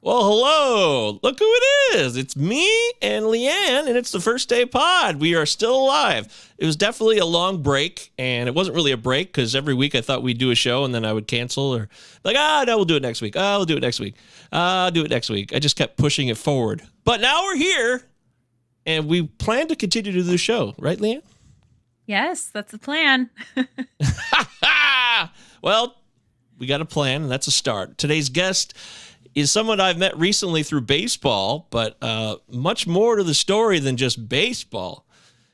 Well, hello. Look who it is. It's me and Leanne, and it's the first day pod. We are still alive. It was definitely a long break, and it wasn't really a break because every week I thought we'd do a show and then I would cancel or no, we'll do it next week. We'll do it next week. I'll do it next week. I just kept pushing it forward. But now we're here, and we plan to continue to do the show. Right, Leanne? Yes, that's the plan. Well, we got a plan, and that's a start. Today's guest is someone I've met recently through baseball, but much more to the story than just baseball.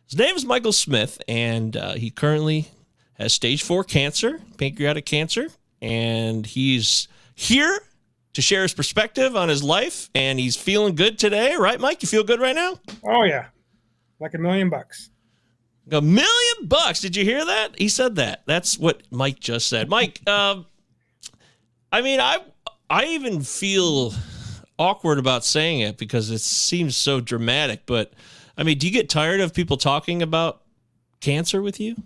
His name is Michael Smith, and he currently has stage 4 cancer, pancreatic cancer, and he's here to share his perspective on his life, and he's feeling good today. Right, Mike? You feel good right now? Oh, yeah. Like $1 million. $1 million? Did you hear that? He said that. That's what Mike just said. Mike, I even feel awkward about saying it because it seems so dramatic. But, do you get tired of people talking about cancer with you?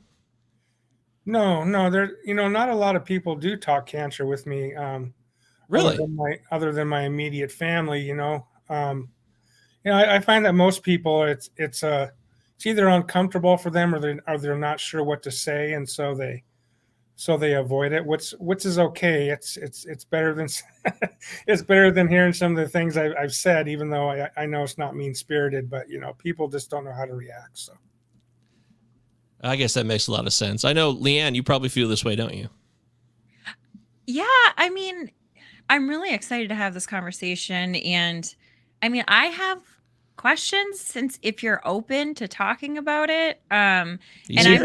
No, there. Not a lot of people do talk cancer with me. Really? Other than my immediate family, I find that most people, it's either uncomfortable for them or they're not sure what to say, and so they avoid it. Which is okay. It's better than it's better than hearing some of the things I've said, even though I know it's not mean spirited. But people just don't know how to react. So I guess that makes a lot of sense. I know, Leanne, you probably feel this way, don't you? Yeah, I'm really excited to have this conversation, and I have questions since if you're open to talking about it. And I'm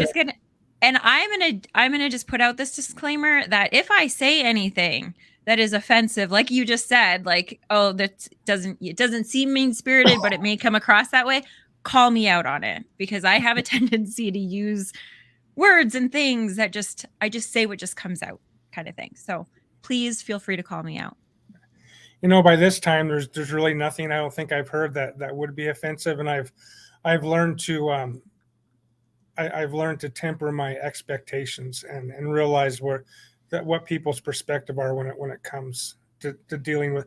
gonna just put out this disclaimer that if I say anything that is offensive, like you just said, like, oh, it doesn't seem mean spirited, but it may come across that way, call me out on it, because I have a tendency to use words and things that I just say what just comes out, kind of thing. So please feel free to call me out. By this time, there's really nothing I don't think I've heard that would be offensive, and I've learned to I've learned to temper my expectations and realize what people's perspective are when it comes to dealing with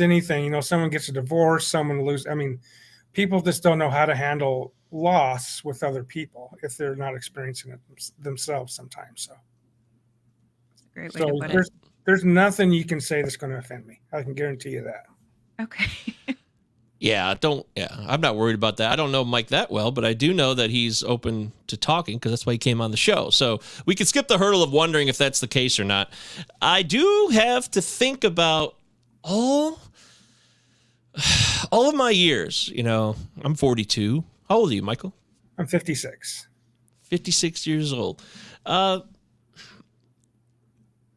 anything. Someone gets a divorce, someone loses. People just don't know how to handle loss with other people if they're not experiencing it themselves sometimes. So, great way to put it. There's nothing you can say that's going to offend me. I can guarantee you that. Okay. I'm not worried about that. I don't know Mike that well, but I do know that he's open to talking because that's why he came on the show. So we can skip the hurdle of wondering if that's the case or not. I do have to think about all of my years. I'm 42. How old are you, Michael? I'm 56. 56 years old.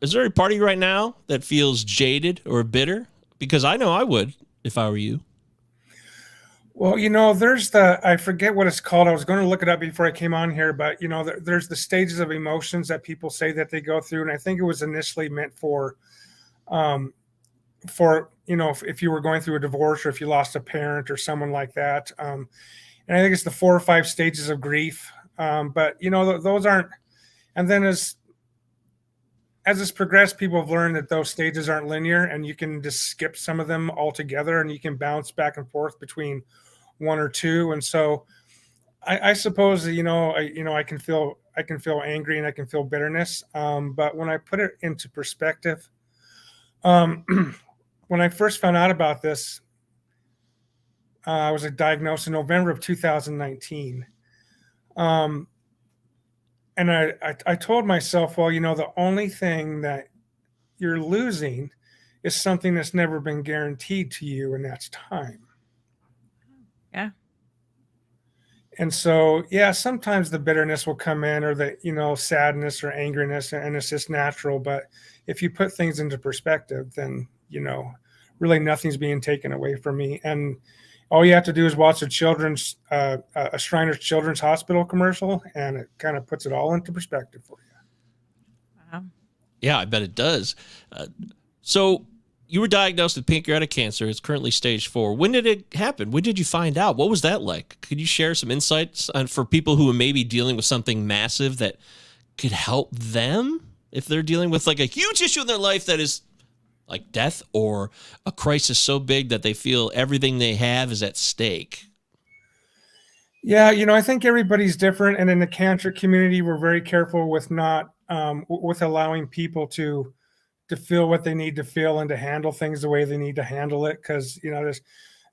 Is there a part of you right now that feels jaded or bitter? Because I know I would if I were you. Well, there's I forget what it's called. I was going to look it up before I came on here, but there's the stages of emotions that people say that they go through. And I think it was initially meant for if you were going through a divorce or if you lost a parent or someone like that. And I think it's the 4 or 5 stages of grief. But those aren't, and then as it's progressed, people have learned that those stages aren't linear and you can just skip some of them altogether and you can bounce back and forth between 1 or 2. And so I suppose, I can feel angry and I can feel bitterness. But when I put it into perspective, when I first found out about this, I was diagnosed in November of 2019. And I told myself, well, the only thing that you're losing is something that's never been guaranteed to you, and that's time. Yeah. And so, sometimes the bitterness will come in, or the, sadness or angriness, and it's just natural. But if you put things into perspective, then, really nothing's being taken away from me. And all you have to do is watch a Shriners Children's Hospital commercial, and it kind of puts it all into perspective for you. Wow. Yeah, I bet it does. So you were diagnosed with pancreatic cancer. It's currently stage 4. When did it happen? When did you find out? What was that like? Could you share some insights for people who are maybe dealing with something massive that could help them if they're dealing with like a huge issue in their life that is like death or a crisis so big that they feel everything they have is at stake? Yeah, I think everybody's different, and in the cancer community, we're very careful with not with allowing people to feel what they need to feel and to handle things the way they need to handle it. Because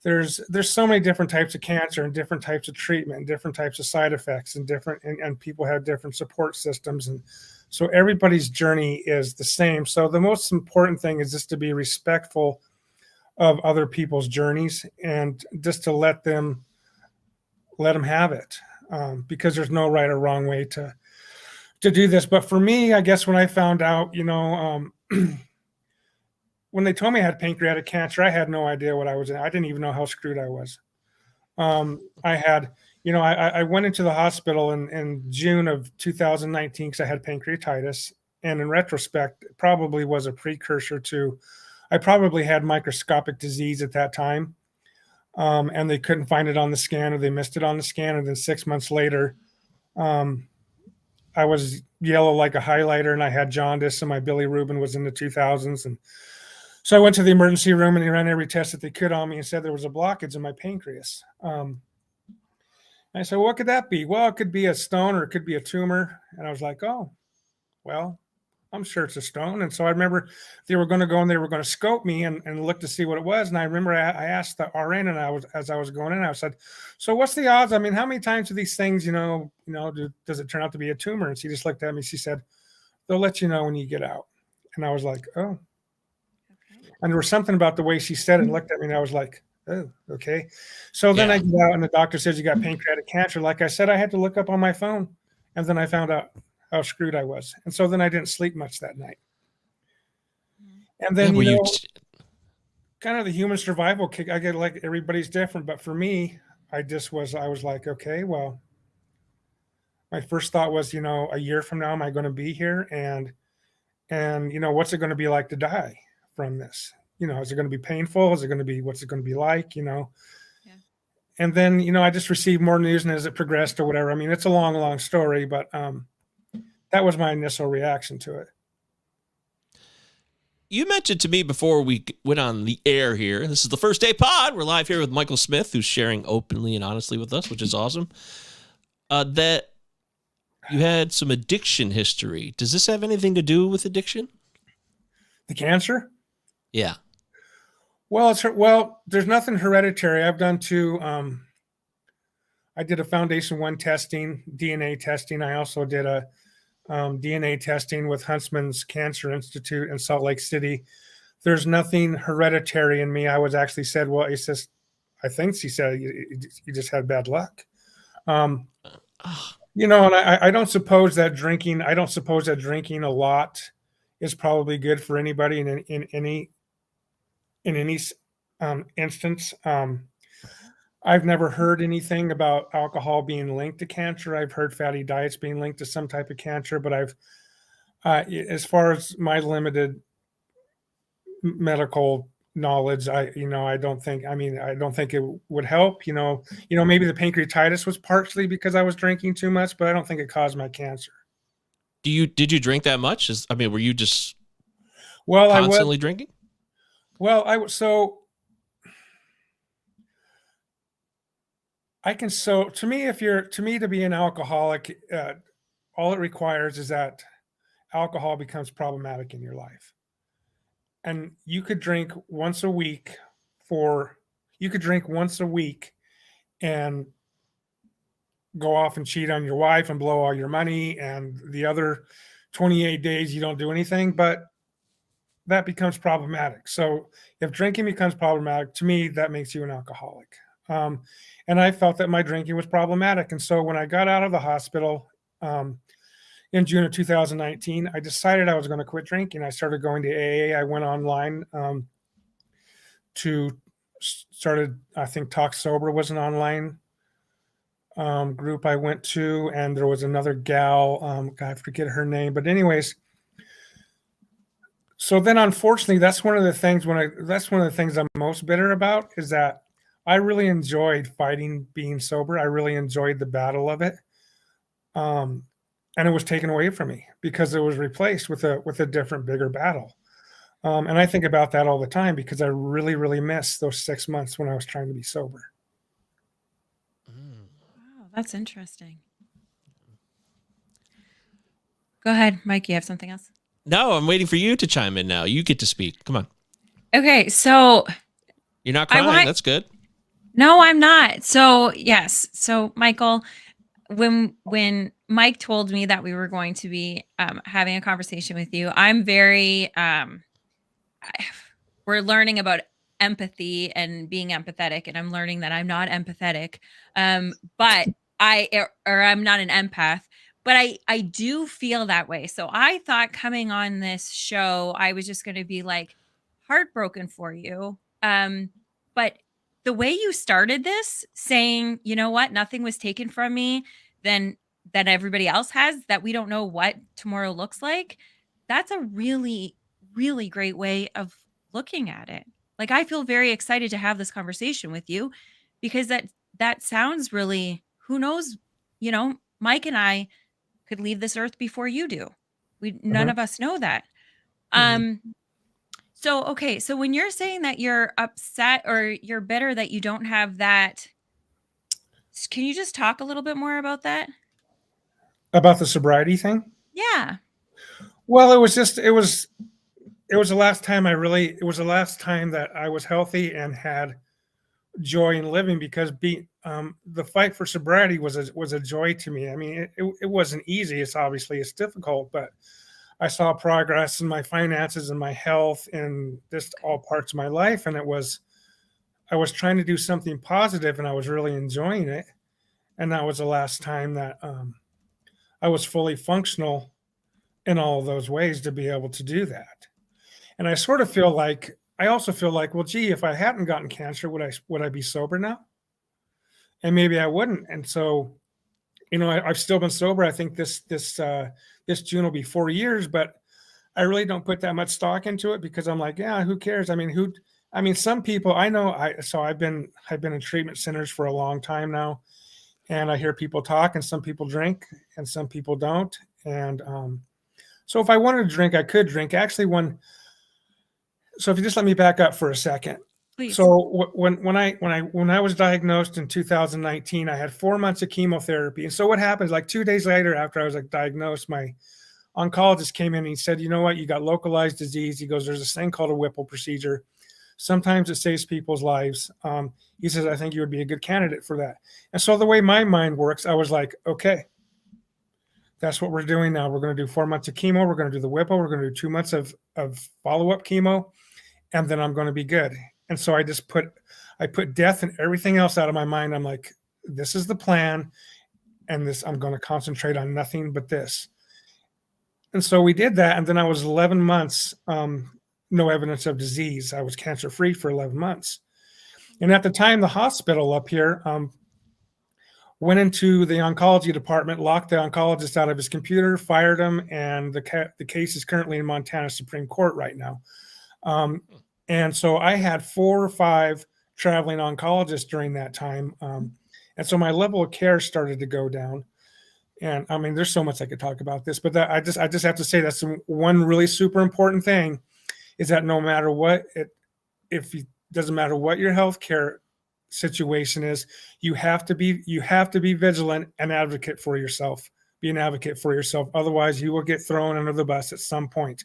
there's so many different types of cancer and different types of treatment, and different types of side effects, and and people have different support systems, and so everybody's journey is the same. So the most important thing is just to be respectful of other people's journeys and just to let them have it, because there's no right or wrong way to do this. But for me, I guess when I found out, when they told me I had pancreatic cancer, I had no idea what I was in. I didn't even know how screwed I was. I had, I went into the hospital in June of 2019 because I had pancreatitis. And in retrospect, it probably was a precursor to, I probably had microscopic disease at that time. And they couldn't find it on the scan, or they missed it on the scan. And then 6 months later, I was yellow like a highlighter, and I had jaundice, and my bilirubin was in the 2000s. And so I went to the emergency room, and they ran every test that they could on me and said there was a blockage in my pancreas. I said, what could that be? Well, it could be a stone, or it could be a tumor. And I was like, oh, well, I'm sure it's a stone. And so I remember they were going to go and they were going to scope me and look to see what it was. And I remember I asked the RN, and as I was going in, I said, so what's the odds? I mean, how many times do these things, does it turn out to be a tumor? And she just looked at me. She said, they'll let you know when you get out. And I was like, oh. Okay. And there was something about the way she said it and looked at me, and I was like, oh, okay. So then I get out, and the doctor says you got pancreatic cancer. Like I said, I had to look up on my phone, and then I found out how screwed I was. And so then I didn't sleep much that night. And then, kind of the human survival kick, I get like everybody's different. But for me, I was like, okay, well, my first thought was, a year from now, am I going to be here? And what's it going to be like to die from this? Is it going to be painful? Is it going to be, what's it going to be like, Yeah. And then, I just received more news, and as it progressed or whatever, I mean, it's a long, long story, but, that was my initial reaction to it. You mentioned to me before we went on the air here, this is the First Day Pod. We're live here with Michael Smith, who's sharing openly and honestly with us, which is awesome, that you had some addiction history. Does this have anything to do with addiction? The cancer? Yeah. Well, there's nothing hereditary. I've done I did a Foundation One testing, DNA testing. I also did a DNA testing with Huntsman's Cancer Institute in Salt Lake City. There's nothing hereditary in me. I was actually said, well, it's just, I think she said, you just had bad luck. And I don't suppose that drinking a lot is probably good for anybody in any instance. I've never heard anything about alcohol being linked to cancer. I've heard fatty diets being linked to some type of cancer, but as far as my limited medical knowledge, I don't think it would help. Maybe the pancreatitis was partially because I was drinking too much, but I don't think it caused my cancer. Did you drink that much? Were you just constantly drinking? Well, to me, to be an alcoholic, all it requires is that alcohol becomes problematic in your life. And you could drink once a week and go off and cheat on your wife and blow all your money, and the other 28 days you don't do anything, but that becomes problematic. So if drinking becomes problematic, to me, that makes you an alcoholic. And I felt that my drinking was problematic. And so when I got out of the hospital in June of 2019, I decided I was going to quit drinking. I started going to AA. I went online I think Talk Sober was an online group I went to. And there was another gal, I forget her name. But anyways, so then unfortunately, that's one of the things I'm most bitter about, is that I really enjoyed fighting being sober. I really enjoyed the battle of it. And it was taken away from me because it was replaced with a different, bigger battle. And I think about that all the time because I really, really miss those 6 months when I was trying to be sober. Wow, that's interesting. Go ahead, Mike. You have something else? No, I'm waiting for you to chime in now. You get to speak. Come on. Okay, so You're not I crying. want- That's good. no, I'm not. So yes, so Michael, when Mike told me that we were going to be having a conversation with you, I'm very we're learning about empathy and being empathetic, and I'm learning that I'm not empathetic, but I'm not an empath, but I do feel that way. So I thought coming on this show, I was just going to be like heartbroken for you, but the way you started this, saying, you know what, nothing was taken from me, then that everybody else has, that we don't know what tomorrow looks like. That's a really, really great way of looking at it. Like, I feel very excited to have this conversation with you because that sounds really, who knows, Mike and I could leave this earth before you do. None Mhm. of us know that. Mhm. So okay, so when you're saying that you're upset or you're bitter that you don't have that, can you just talk a little bit more about that? About the sobriety thing? Yeah. Well, it was the last time it was the last time that I was healthy and had joy in living because the fight for sobriety was a joy to me. I mean, it wasn't easy. It's difficult, but I saw progress in my finances and my health and just all parts of my life. And I was trying to do something positive and I was really enjoying it. And that was the last time that I was fully functional in all of those ways to be able to do that. And I also feel like, well, gee, if I hadn't gotten cancer, would I be sober now? And maybe I wouldn't. And so, I've still been sober. I think this June will be 4 years, but I really don't put that much stock into it because I'm like, yeah, who cares? I mean, some people I know. I've been in treatment centers for a long time now, and I hear people talk, and some people drink, and some people don't. And so, if I wanted to drink, I could drink. Actually, so if you just let me back up for a second. Please. So when I was diagnosed in 2019, I had 4 months of chemotherapy. And so what happens, like 2 days later after I was diagnosed, my oncologist came in and he said, you know what, you got localized disease. He goes, there's this thing called a Whipple procedure. Sometimes it saves people's lives. He says, I think you would be a good candidate for that. And so the way my mind works, I was like, okay, that's what we're doing now. We're going to do 4 months of chemo. We're going to do the Whipple. We're going to do 2 months of follow-up chemo, and then I'm going to be good. And so I put death and everything else out of my mind. I'm like, this is the plan, and I'm going to concentrate on nothing but this. And so we did that, and then I was 11 months, no evidence of disease. I was cancer-free for 11 months. And at the time, the hospital up here went into the oncology department, locked the oncologist out of his computer, fired him, and the case is currently in Montana Supreme Court right now. And so I had 4 or 5 traveling oncologists during that time. And so my level of care started to go down. And I mean, there's so much I could talk about this, but I just have to say that's one really super important thing is that no matter what doesn't matter what your healthcare situation is, you have to be vigilant and advocate for yourself. Be an advocate for yourself. Otherwise, you will get thrown under the bus at some point,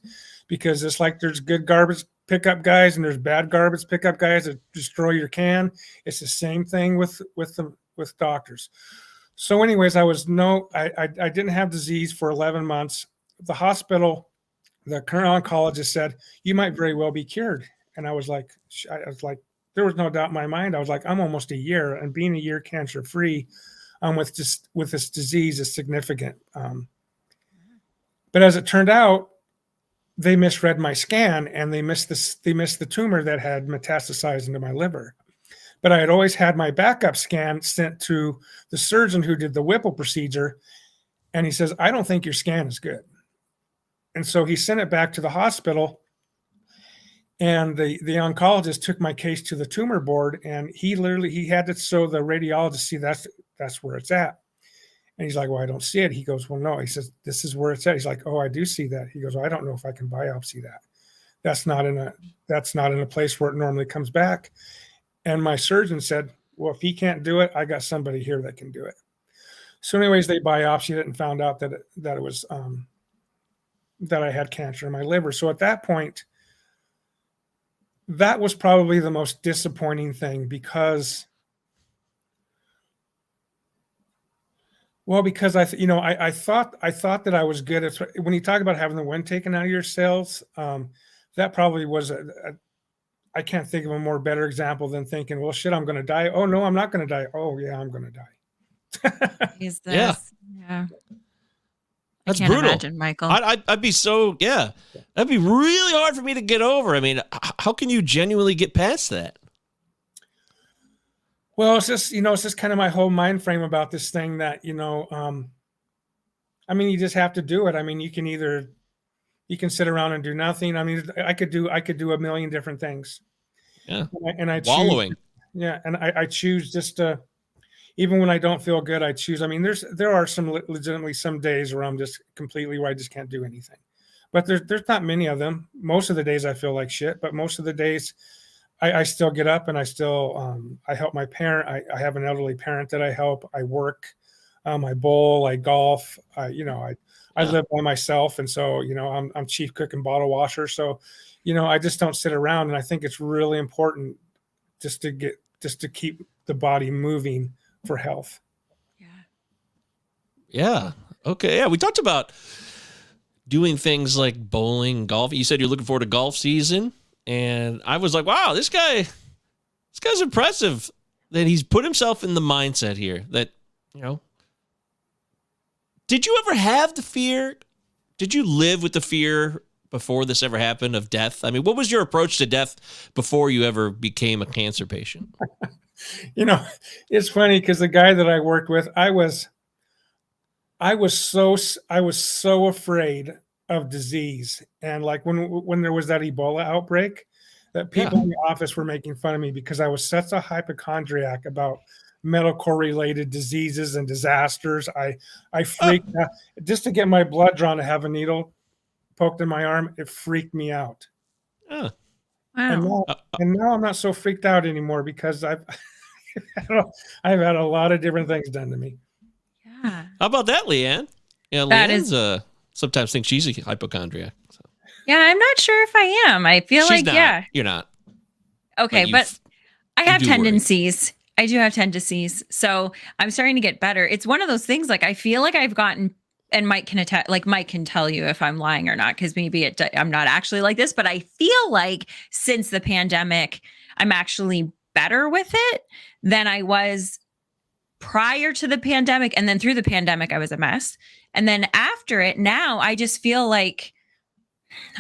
because it's like there's good garbage pickup guys and there's bad garbage pickup guys that destroy your can. It's the same thing with doctors. So, anyways, I didn't have disease for 11 months. The hospital, the current oncologist said you might very well be cured, and I was like, there was no doubt in my mind. I was like, I'm almost a year, and being a year cancer free with this disease is significant. But as it turned out, they misread my scan and they missed the tumor that had metastasized into my liver. But I had always had my backup scan sent to the surgeon who did the Whipple procedure, and he says, I don't think your scan is good. And so he sent it back to the hospital, and the oncologist took my case to the tumor board, and he had to show the radiologist, see, that's where it's at. And he's like, well, I don't see it. He goes, well, no. He says, this is where it's at. He's like, oh, I do see that. He goes, well, I don't know if I can biopsy that. that's not in a place where it normally comes back. And my surgeon said, well, if he can't do it, I got somebody here that can do it. So anyways, they biopsied it and found out that it was that I had cancer in my liver. So at that point, that was probably the most disappointing thing because I thought that I was good at, when you talk about having the wind taken out of your sails, that probably was I can't think of a more better example than thinking, well, shit, I'm going to die. Oh no, I'm not going to die. Oh yeah, I'm going to die. Is this? Yeah. Yeah. That's I can't brutal. imagine, Michael. I'd be so, yeah. That'd be really hard for me to get over. I mean, how can you genuinely get past that? Well, it's just kind of my whole mind frame about this thing that, I mean, you just have to do it. I mean, you can sit around and do nothing. I mean, I could do a million different things. Yeah. And I Wallowing. and I choose just to, even when I don't feel good, I choose. I mean, there are legitimately some days where I'm just completely where I just can't do anything. But there's not many of them. Most of the days I feel like shit, but most of the days I still get up and I still I help my parent. I have an elderly parent that I help. I work, I bowl, I golf. I live by myself, and so I'm chief cook and bottle washer. So, I just don't sit around. And I think it's really important just to keep the body moving for health. Yeah. Yeah. Okay. Yeah. We talked about doing things like bowling, golf. You said you're looking forward to golf season. And I was like, wow, this guy's impressive that he's put himself in the mindset here that, did you ever have the fear? Did you live with the fear before this ever happened of death? I mean, what was your approach to death before you ever became a cancer patient? It's funny because the guy that I worked with, I was so afraid of disease. And like when there was that Ebola outbreak, that people in the office were making fun of me because I was such a hypochondriac about medical related diseases and disasters. I freaked out just to get my blood drawn, to have a needle poked in my arm. It freaked me out. Oh. Wow. And now I'm not so freaked out anymore because I've had a lot of different things done to me. Yeah. How about that, Leanne? Yeah, Leanne's sometimes thinks she's a hypochondriac. So. Yeah, I'm not sure if I am. I feel She's like, not. yeah. You're not. Okay, but I have do worry. tendencies. I do have tendencies. So I'm starting to get better. It's one of those things, like, I feel like I've gotten, and Mike can tell you if I'm lying or not, because maybe I'm not actually like this, but I feel like since the pandemic, I'm actually better with it than I was prior to the pandemic. And then through the pandemic, I was a mess. And then after it, now I just feel like,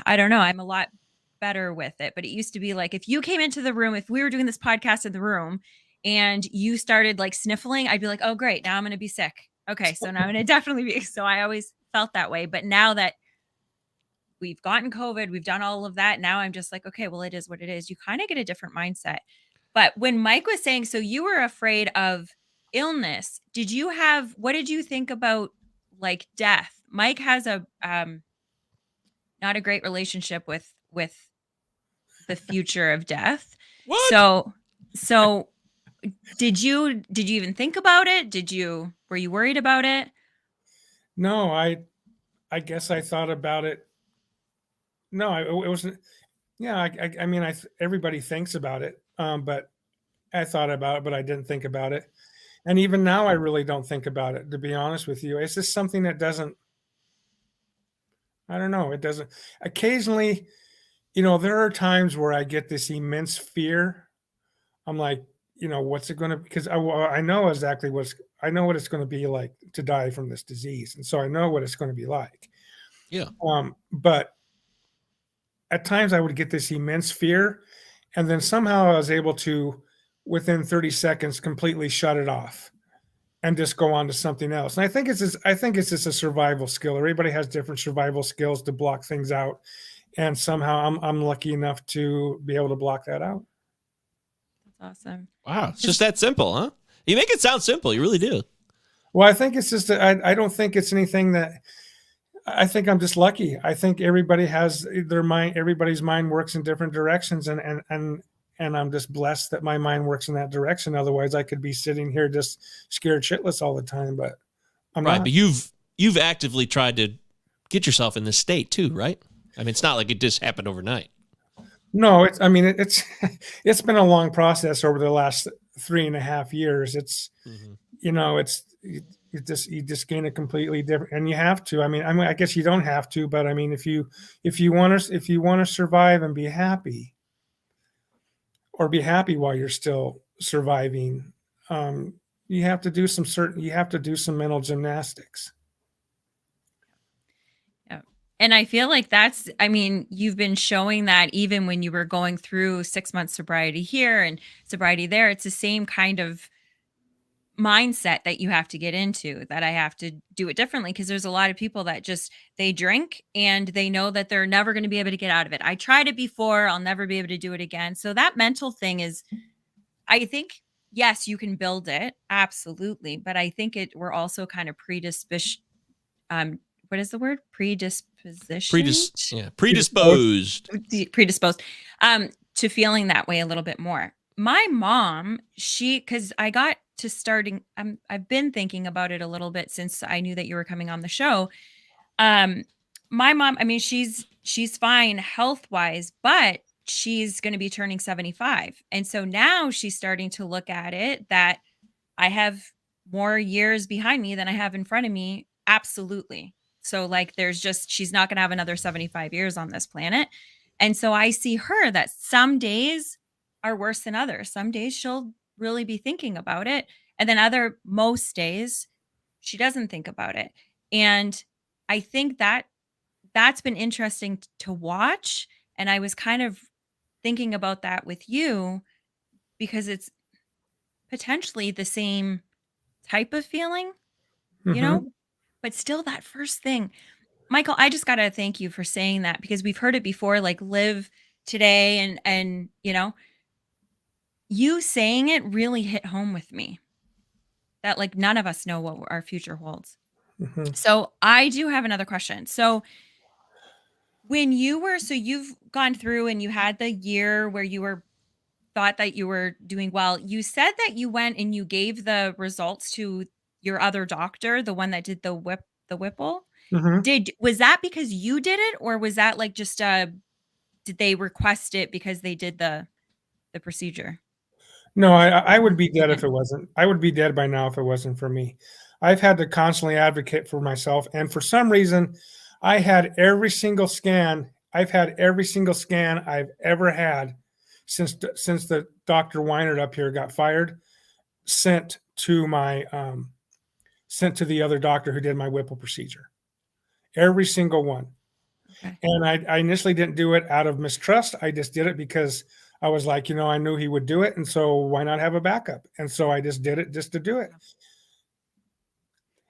I don't know, I'm a lot better with it. But it used to be like, if you came into the room, if we were doing this podcast in the room and you started like sniffling, I'd be like, oh, great. Now I'm going to be sick. Okay. So now I'm going to definitely be. So I always felt that way. But now that we've gotten COVID, we've done all of that. Now I'm just like, okay, well, it is what it is. You kind of get a different mindset. But when Mike was saying, so you were afraid of illness, what did you think about like death? Mike has a not a great relationship with the future of death. What? So did you even think about it? Were you worried about it? No, I guess I thought about it. No, it wasn't. Yeah, I mean, everybody thinks about it, but I thought about it, but I didn't think about it. And even now, I really don't think about it, to be honest with you. It's just something that doesn't, I don't know. It doesn't. Occasionally, there are times where I get this immense fear. I'm like, what's it going to, because I know exactly I know what it's going to be like to die from this disease. And so I know what it's going to be like. Yeah. But at times I would get this immense fear, and then somehow I was able to, within 30 seconds, completely shut it off and just go on to something else. And I think it's just a survival skill. Everybody has different survival skills to block things out. And somehow I'm lucky enough to be able to block that out. That's awesome. Wow. It's just that simple, huh? You make it sound simple. You really do. Well, I think it's just, I don't think it's anything that, I think I'm just lucky. I think everybody has their mind. Everybody's mind works in different directions, and I'm just blessed that my mind works in that direction. Otherwise, I could be sitting here just scared shitless all the time. But I'm Right, not. but you've actively tried to get yourself in this state too, right? I mean, it's not like it just happened overnight. No, it's. I mean, it's it's been a long process over the last 3.5 years. It's Mhm. it's you just gain a completely different, and you have to. I mean, I guess you don't have to, but I mean, if you want to survive and be happy, or be happy while you're still surviving, you have to do some mental gymnastics. Yeah. And I feel like that's, I mean, you've been showing that even when you were going through 6 month sobriety here and sobriety there, it's the same kind of mindset that you have to get into, that I have to do it differently, because there's a lot of people that just they drink and they know that they're never going to be able to get out of it. I tried it before, I'll never be able to do it again. So that mental thing is, I think, yes, you can build it, absolutely, but I think we're also kind of predisposed, what is the word? Predispositioned? Predisposed. Predisposed to feeling that way a little bit more. My mom, because I got to starting, I've been thinking about it a little bit since I knew that you were coming on the show. My mom, I mean, she's fine health wise, but she's going to be turning 75. And so now she's starting to look at it that I have more years behind me than I have in front of me. Absolutely. So like she's not going to have another 75 years on this planet. And so I see her that some days are worse than others. Some days she'll really be thinking about it. And then most days she doesn't think about it. And I think that's been interesting to watch. And I was kind of thinking about that with you because it's potentially the same type of feeling, Mm-hmm. but still that first thing. Michael, I just got to thank you for saying that, because we've heard it before, like live today, and you saying it really hit home with me, that like none of us know what our future holds. Mm-hmm. So I do have another question. So you've gone through and you had the year where you thought that you were doing well. You said that you went and you gave the results to your other doctor, the one that did the Whipple. Mm-hmm. Was that because you did it, or was that like just did they request it because they did the procedure? No, I would be dead if it wasn't. I would be dead by now if it wasn't for me. I've had to constantly advocate for myself, and for some reason, I've had every single scan I've ever had since the Dr. Weinert up here got fired, sent to the other doctor who did my Whipple procedure. Every single one. Okay. And I initially didn't do it out of mistrust. I just did it because I was like, I knew he would do it, and so why not have a backup? And so I just did it just to do it.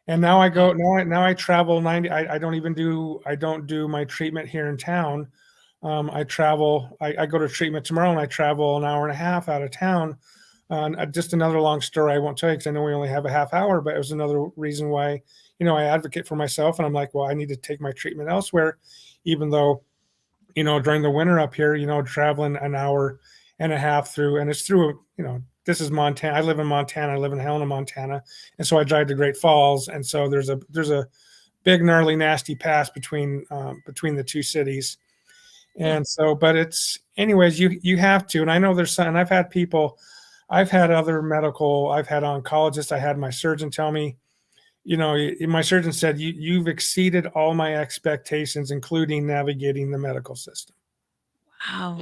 And now I travel 90. I don't do my treatment here in town. I travel. I go to treatment tomorrow, and I travel an hour and a half out of town. Just another long story I won't tell you because I know we only have a half hour, but it was another reason why I advocate for myself, and I'm like, well, I need to take my treatment elsewhere, even though during the winter up here, traveling an hour and a half through, and it's through, this is Montana. I live in Montana. I live in Helena, Montana. And so I drive to Great Falls. And so there's a big, gnarly, nasty pass between the two cities. And so, but it's, anyways, you have to, and I know there's some, and I've had oncologists. I had my surgeon tell me, my surgeon said, you've exceeded all my expectations, including navigating the medical system. Wow.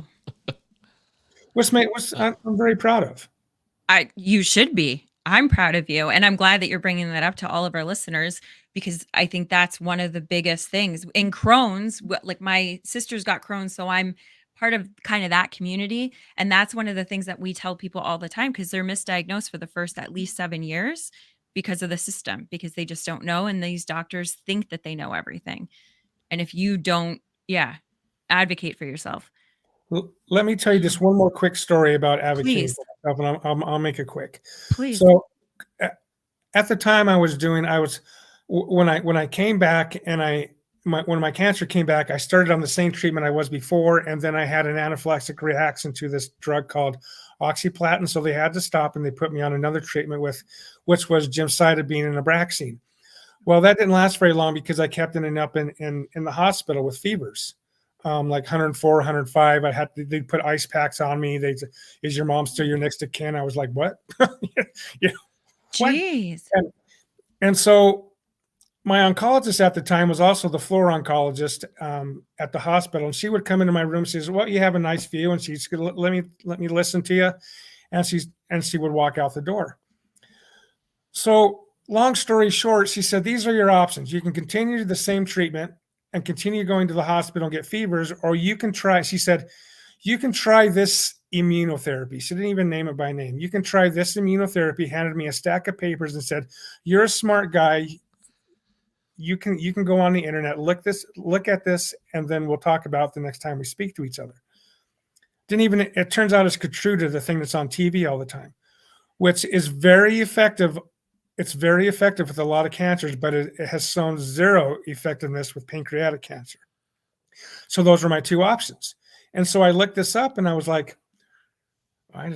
Which I'm very proud of. You should be. I'm proud of you. And I'm glad that you're bringing that up to all of our listeners, because I think that's one of the biggest things in Crohn's. Like my sister's got Crohn's, so I'm part of kind of that community. And that's one of the things that we tell people all the time, because they're misdiagnosed for the first at least 7 years because of the system, because they just don't know. And these doctors think that they know everything. And if you don't, advocate for yourself. Let me tell you just one more quick story about advocating Please. for myself, and I'll make it quick. Please. So at the time when I came back and I when my cancer came back, I started on the same treatment I was before, and then I had an anaphylactic reaction to this drug called oxyplatin. So they had to stop, and they put me on another treatment which was gemcitabine and Abraxane. Well, that didn't last very long because I kept ending up in the hospital with fevers, like 104, 105. They'd put ice packs on me. Is your mom still your next of kin? I was like, what? Yeah. Jeez. And so my oncologist at the time was also the floor oncologist at the hospital, and she would come into my room. She says, "Well, you have a nice view," and she's gonna let me listen to you, and she would walk out the door. So, long story short, she said, "These are your options. You can continue the same treatment and continue going to the hospital and get fevers, or you can try." She said, "You can try this immunotherapy." She didn't even name it by name. "You can try this immunotherapy." Handed me a stack of papers and said, "You're a smart guy. You can go on the internet, look at this, and then we'll talk about it the next time we speak to each other." It turns out it's Keytruda, the thing that's on TV all the time, which is very effective. It's very effective with a lot of cancers, but it has shown zero effectiveness with pancreatic cancer. So those were my two options. And so I looked this up and I was like, I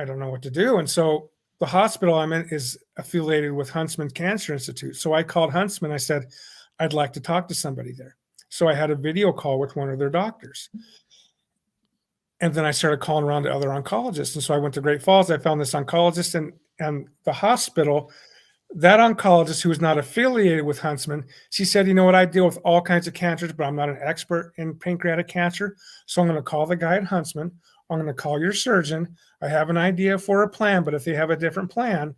don't know what to do. And so the hospital I'm in is affiliated with Huntsman Cancer Institute. So I called Huntsman. I said, "I'd like to talk to somebody there." So I had a video call with one of their doctors. And then I started calling around to other oncologists. And so I went to Great Falls. I found this oncologist, and the hospital, that oncologist who was not affiliated with Huntsman, she said, "You know what? I deal with all kinds of cancers, but I'm not an expert in pancreatic cancer. So I'm going to call the guy at Huntsman. I'm going to call your surgeon. I have an idea for a plan, but if they have a different plan,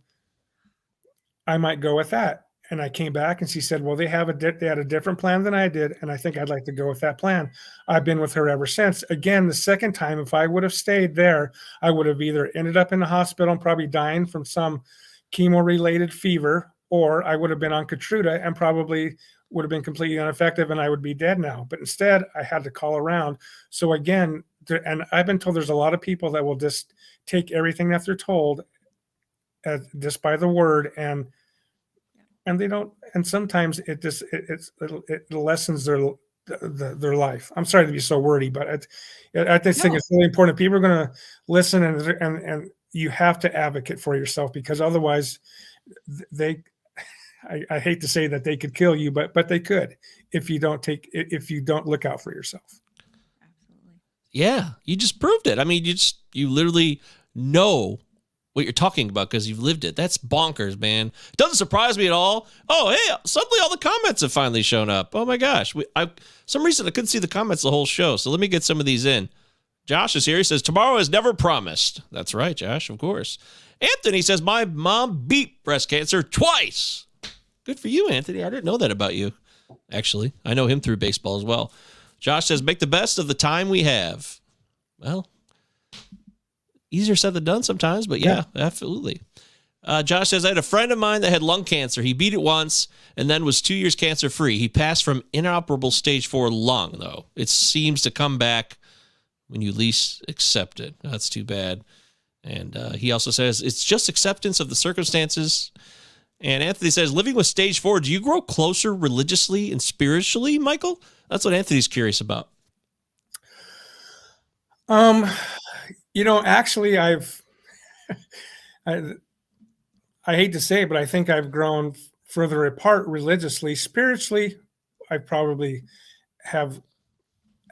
I might go with that." And I came back and she said, "Well, they had a different plan than I did, and I think I'd like to go with that plan." I've been with her ever since. Again, the second time, if I would have stayed there, I would have either ended up in the hospital and probably dying from some chemo-related fever, or I would have been on Keytruda and probably would have been completely ineffective and I would be dead now. But instead, I had to call around. So again, and I've been told there's a lot of people that will just take everything that they're told just by the word, and they don't. And sometimes it lessens their life. I'm sorry to be so wordy, but I just think it's really important. People are going to listen, and you have to advocate for yourself, because otherwise, I hate to say that they could kill you, but they could if you don't look out for yourself. Absolutely. Yeah, you just proved it. I mean, you literally know what you're talking about because you've lived it. That's bonkers, man. Doesn't surprise me at all. Oh, hey, suddenly all the comments have finally shown up. Oh my gosh. Some reason I couldn't see the comments the whole show, so let me get some of these in. Josh is here. He says, "Tomorrow is never promised." That's right, Josh, of course. Anthony says, "My mom beat breast cancer twice." Good for you, Anthony. I didn't know that about you, actually. I know him through baseball as well. Josh says, "Make the best of the time we have." Well, easier said than done sometimes, but yeah, absolutely. Josh says, "I had a friend of mine that had lung cancer. He beat it once and then was 2 years cancer-free. He passed from inoperable stage 4 lung, though. It seems to come back when you least accept it." That's too bad. And he also says, "It's just acceptance of the circumstances." And Anthony says, "Living with stage 4, do you grow closer religiously and spiritually, Michael?" That's what Anthony's curious about. Actually, I hate to say it, but I think I've grown further apart religiously. Spiritually, I probably have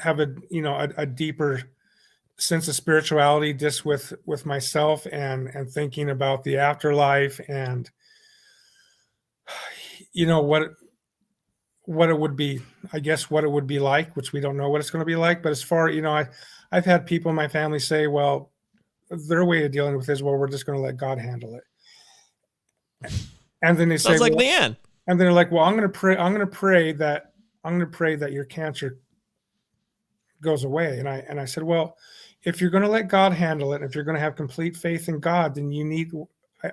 a deeper sense of spirituality just with myself and thinking about the afterlife and what it would be, I guess, what it would be like, which we don't know what it's going to be like. But as far, I've had people in my family say, well, their way of dealing with it is, well, we're just going to let God handle it. And then they say, sounds like Leanne. And they're like, well, I'm going to pray that your cancer goes away. And I said, well, if you're going to let God handle it, if you're going to have complete faith in God, then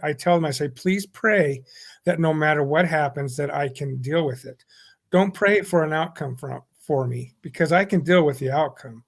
I tell them, I say, please pray that no matter what happens, that I can deal with it. Don't pray for an outcome for me, because I can deal with the outcome.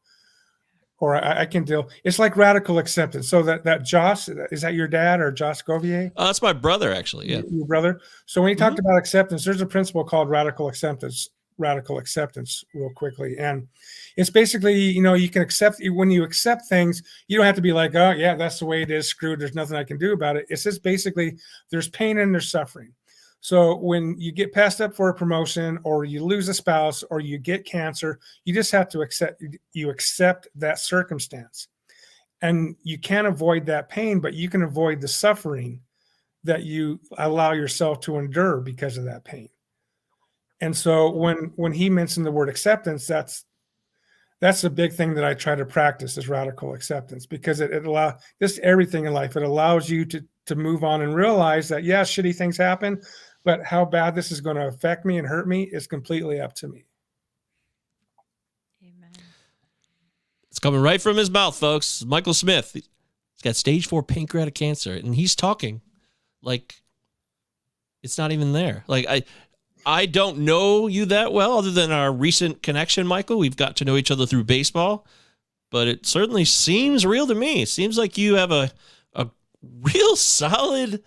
Or I can deal. It's like radical acceptance. So that Josh, is that your dad or Josh Govier? That's my brother, actually. Yeah, your brother. So when he talked about acceptance, there's a principle called radical acceptance. radical acceptance real quickly. And it's basically, you can accept, when you accept things, you don't have to be like, oh yeah, that's the way it is, screwed, there's nothing I can do about it. It's just basically there's pain and there's suffering. So when you get passed up for a promotion, or you lose a spouse, or you get cancer, you just have to accept that circumstance. And you can't avoid that pain, but you can avoid the suffering that you allow yourself to endure because of that pain. And so when he mentioned the word acceptance, that's a big thing that I try to practice, is radical acceptance, because it allows just everything in life. It allows you to move on and realize that, yeah, shitty things happen, but how bad this is going to affect me and hurt me is completely up to me. Amen. It's coming right from his mouth, folks. Michael Smith. He's got stage 4 pancreatic cancer, and he's talking like it's not even there. Like, I don't know you that well, other than our recent connection, Michael. We've got to know each other through baseball, but it certainly seems real to me. It seems like you have a real solid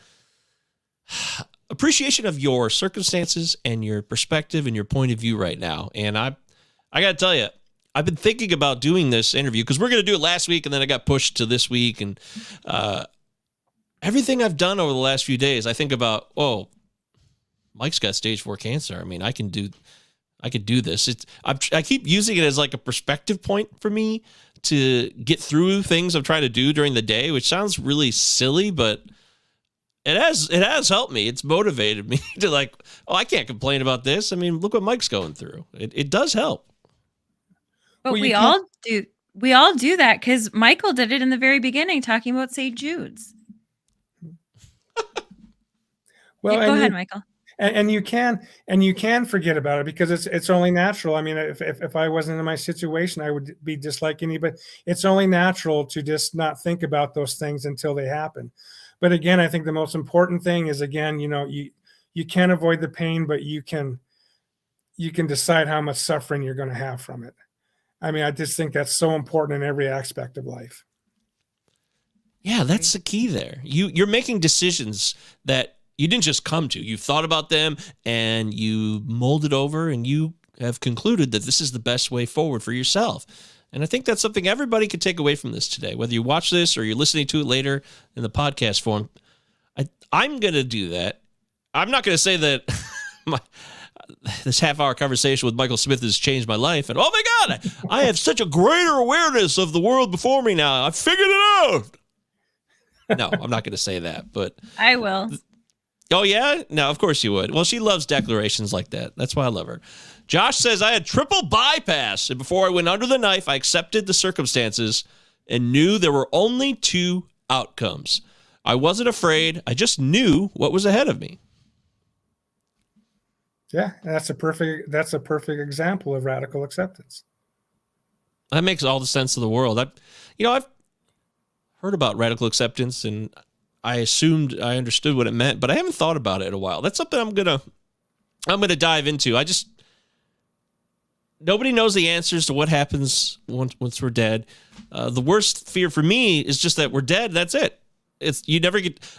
appreciation of your circumstances and your perspective and your point of view right now. And I got to tell you, I've been thinking about doing this interview because we're going to do it last week, and then I got pushed to this week. And everything I've done over the last few days, I think about, oh, Mike's got stage 4 cancer. I mean, I could do this. I keep using it as like a perspective point for me to get through things I'm trying to do during the day, which sounds really silly, but it has helped me. It's motivated me to like, oh, I can't complain about this. I mean, look what Mike's going through. It does help. But we all do that, because Michael did it in the very beginning, talking about St. Jude's. Well, yeah, go ahead, Michael. And you can forget about it, because it's only natural. I mean, if I wasn't in my situation, I would be just like anybody. It's only natural to just not think about those things until they happen. But again, I think the most important thing is, again, you can't avoid the pain, but you can decide how much suffering you're going to have from it. I mean, I just think that's so important in every aspect of life. Yeah, that's the key there. You're making decisions that you didn't just come to. You've thought about them and you molded over, and you have concluded that this is the best way forward for yourself. And I think that's something everybody could take away from this today, whether you watch this or you're listening to it later in the podcast form. I'm going to do that. I'm not going to say that this half-hour conversation with Michael Smith has changed my life, and oh my God, I have such a greater awareness of the world before me now. I figured it out. No, I'm not going to say that, but I will. Oh, yeah? No, of course you would. Well, she loves declarations like that. That's why I love her. Josh says, I had triple bypass, and before I went under the knife, I accepted the circumstances and knew there were only 2 outcomes. I wasn't afraid. I just knew what was ahead of me. Yeah, that's a perfect example of radical acceptance. That makes all the sense in the world. I've heard about radical acceptance, and I assumed I understood what it meant, but I haven't thought about it in a while. That's something I'm gonna dive into. Nobody knows the answers to what happens once we're dead. The worst fear for me is just that we're dead. That's it.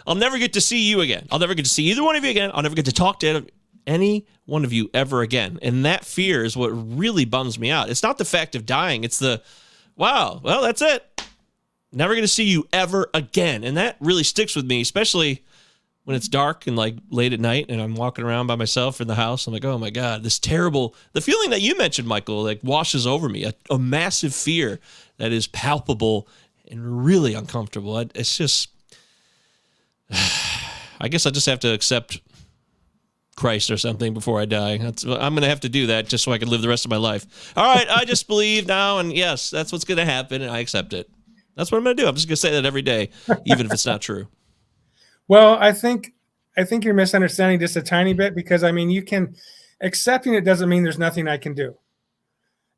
I'll never get to see you again. I'll never get to see either one of you again. I'll never get to talk to any one of you ever again. And that fear is what really bums me out. It's not the fact of dying. It's wow, well, that's it. Never going to see you ever again. And that really sticks with me, especially when it's dark and like late at night and I'm walking around by myself in the house. I'm like, oh my God, the feeling that you mentioned, Michael, like washes over me, a massive fear that is palpable and really uncomfortable. It's just, I guess I just have to accept Christ or something before I die. I'm going to have to do that just so I can live the rest of my life. All right, I just believe now, and yes, that's what's going to happen, and I accept it. That's what I'm going to do. I'm just going to say that every day, even if it's not true. Well, I think you're misunderstanding just a tiny bit, because I mean, accepting it doesn't mean there's nothing I can do.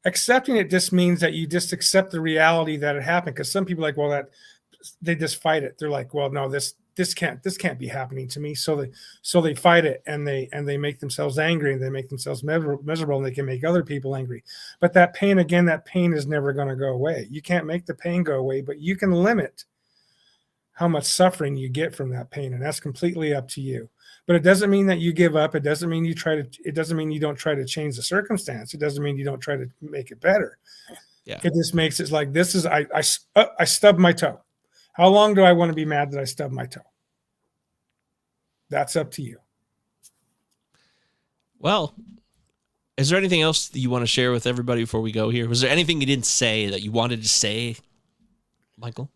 Accepting it just means that you just accept the reality that it happened. Because some people are like, well, they just fight it. They're like, well, no, this can't be happening to me. So they fight it, and they make themselves angry, and they make themselves miserable, and they can make other people angry. But that pain is never going to go away. You can't make the pain go away, but you can limit how much suffering you get from that pain, and that's completely up to you. But it doesn't mean that you give up. It doesn't mean it doesn't mean you don't try to change the circumstance. It doesn't mean you don't try to make it better. Yeah. It just makes it like, this is, I stubbed my toe. How long do I want to be mad that I stubbed my toe? That's up to you. Well, is there anything else that you want to share with everybody before we go here? Was there anything you didn't say that you wanted to say, Michael?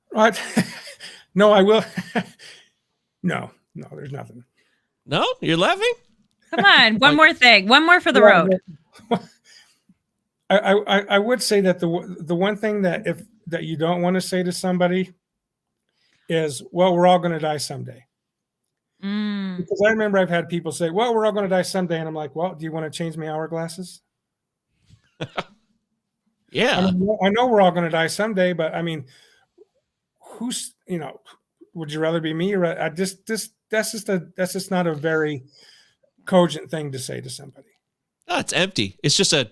What? No, I will. No, there's nothing. No? You're laughing? Come on, one more thing, one more for the road. I would say that the one thing that you don't want to say to somebody is, well, we're all going to die someday. Because I remember I've had people say, well, we're all going to die someday. And I'm like, well, do you want to change my hourglasses? Yeah. I know we're all going to die someday, but I mean, would you rather be me or that's just not a very cogent thing to say to somebody. No, it's empty. It's just a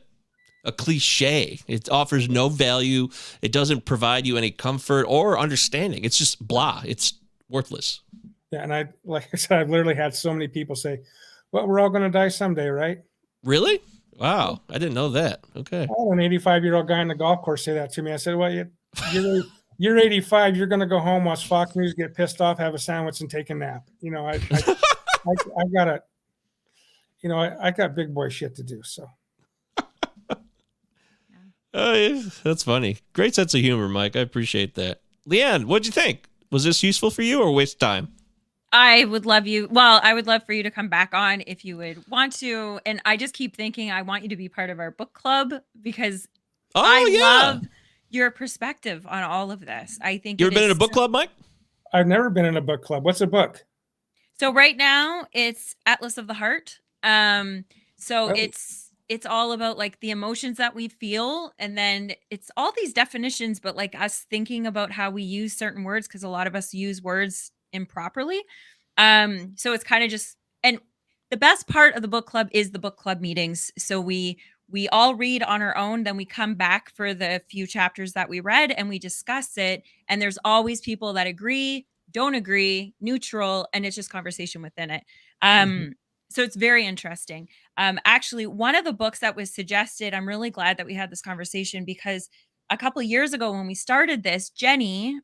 cliche. It offers no value. It doesn't provide you any comfort or understanding. It's just blah. It's worthless. Yeah, and like I said, I've literally had so many people say, well, we're all going to die someday, right? Really? Wow. I didn't know that. Okay. I had an 85-year-old guy on the golf course say that to me. I said, well, you're 85. You're going to go home, watch Fox News, get pissed off, have a sandwich, and take a nap. I've got I got big boy shit to do. So. Oh, yeah. That's funny. Great sense of humor, Mike. I appreciate that. Leanne, what'd you think? Was this useful for you or waste time? I would love for you to come back on if you would want to. And I just keep thinking I want you to be part of our book club because I love your perspective on all of this. I think you ever been in a book club, Mike? I've never been in a book club. What's a book? So right now it's Atlas of the Heart. It's all about like the emotions that we feel. And then it's all these definitions, but like us thinking about how we use certain words, because a lot of us use words improperly. So it's kind of just, and the best part of the book club is the book club meetings. So we all read on our own, then we come back for the few chapters that we read and we discuss it. And there's always people that agree, don't agree, neutral, and it's just conversation within it. So it's very interesting. Actually, one of the books that was suggested, I'm really glad that we had this conversation because a couple of years ago when we started this, Jenny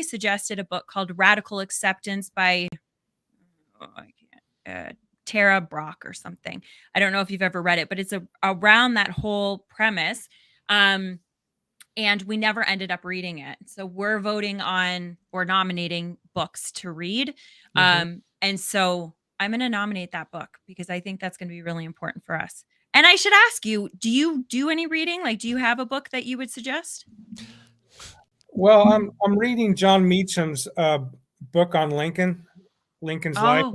suggested a book called Radical Acceptance by Tara Brach or something. I don't know if you've ever read it, but it's around that whole premise. And we never ended up reading it. So we're voting on or nominating books to read. And so I'm going to nominate that book because I think that's going to be really important for us. And I should ask you, do you do any reading? Like, do you have a book that you would suggest? Well, I'm reading John Meacham's book on Lincoln's life.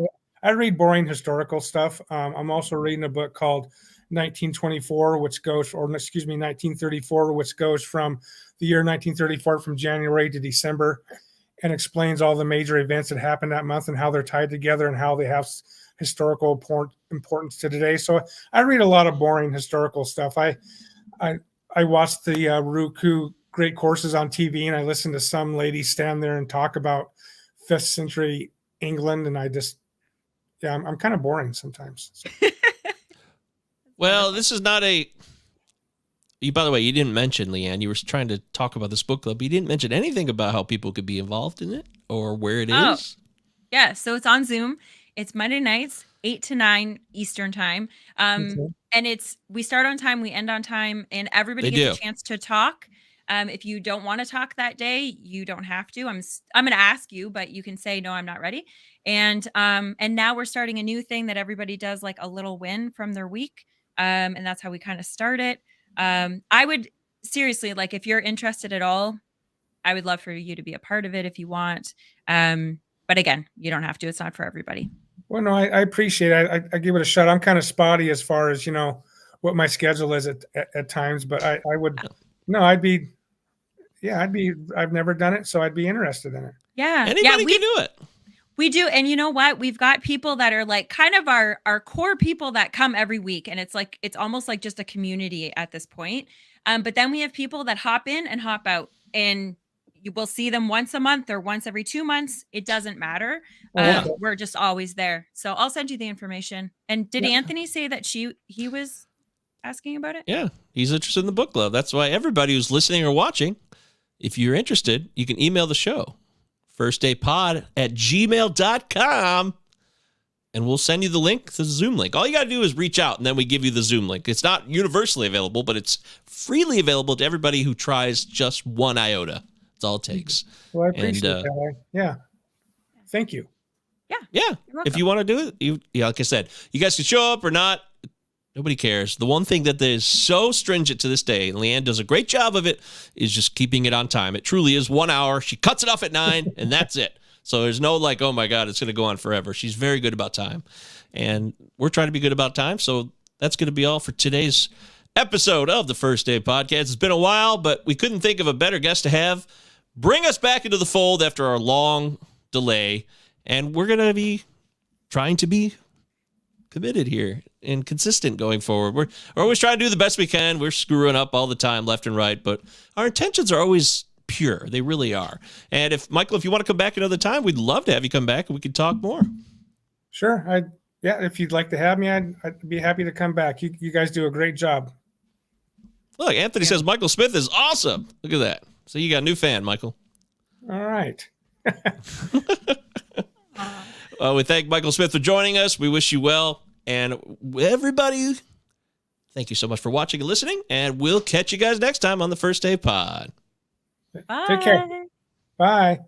I read boring historical stuff. I'm also reading a book called 1934, 1934, which goes from the year 1934 from January to December and explains all the major events that happened that month and how they're tied together and how they have historical importance to today. So I read a lot of boring historical stuff. I watched the Roku great courses on TV and I listened to some lady stand there and talk about 5th century England. And I'm kind of boring sometimes. So. Well, this is not by the way, you didn't mention, Leanne, you were trying to talk about this book club. You didn't mention anything about how people could be involved in it or where it is. Yeah. So it's on Zoom. It's Monday nights, 8 to 9 Eastern time. And we start on time, we end on time, and everybody gets a chance to talk. If you don't want to talk that day, you don't have to. I'm going to ask you, but you can say, no, I'm not ready. And now we're starting a new thing that everybody does, like a little win from their week. And that's how we kind of start it. I would seriously, like, if you're interested at all, I would love for you to be a part of it if you want. But again, you don't have to. It's not for everybody. Well, no, I appreciate it. I give it a shot. I'm kind of spotty as far as, what my schedule is at times, but I've never done it. So I'd be interested in it. Yeah. Anybody can do it. We do. And you know what? We've got people that are like kind of our core people that come every week. And it's almost like just a community at this point. But then we have people that hop in and hop out, and You will see them once a month or once every 2 months. It doesn't matter. Okay. We're just always there. So I'll send you the information. And did Yeah. Anthony say that he was asking about it? Yeah, he's interested in the book club. That's why everybody who's listening or watching, if you're interested, you can email the show, firstdaypod@gmail.com, and we'll send you the link, the Zoom link. All you got to do is reach out, and then we give you the Zoom link. It's not universally available, but it's freely available to everybody who tries just 1 iota. That's all it takes. Well, I appreciate And, that. Yeah. Thank you. Yeah, You're welcome. if you want to do it, like I said, you guys can show up or not. Nobody cares. The one thing that is so stringent to this day, and Leanne does a great job of it, is just keeping it on time. It truly is 1 hour. She cuts it off at 9, and that's it. So there's no like, oh my God, it's going to go on forever. She's very good about time. And we're trying to be good about time. So that's going to be all for today's episode of the First Day Podcast. It's been a while, but we couldn't think of a better guest to have bring us back into the fold after our long delay. And we're going to be trying to be committed here and consistent going forward. We're always trying to do the best we can. We're screwing up all the time, left and right, but our intentions are always pure. They really are. And if Michael, if you want to come back another time, we'd love to have you come back and we can talk more. Sure. If you'd like to have me, I'd be happy to come back. You guys do a great job. Look, Anthony says Michael Smith is awesome. Look at that. So you got a new fan, Michael. All right. We thank Michael Smith for joining us. We wish you well. And everybody, thank you so much for watching and listening. And we'll catch you guys next time on the First Day Pod. Bye. Take care. Bye.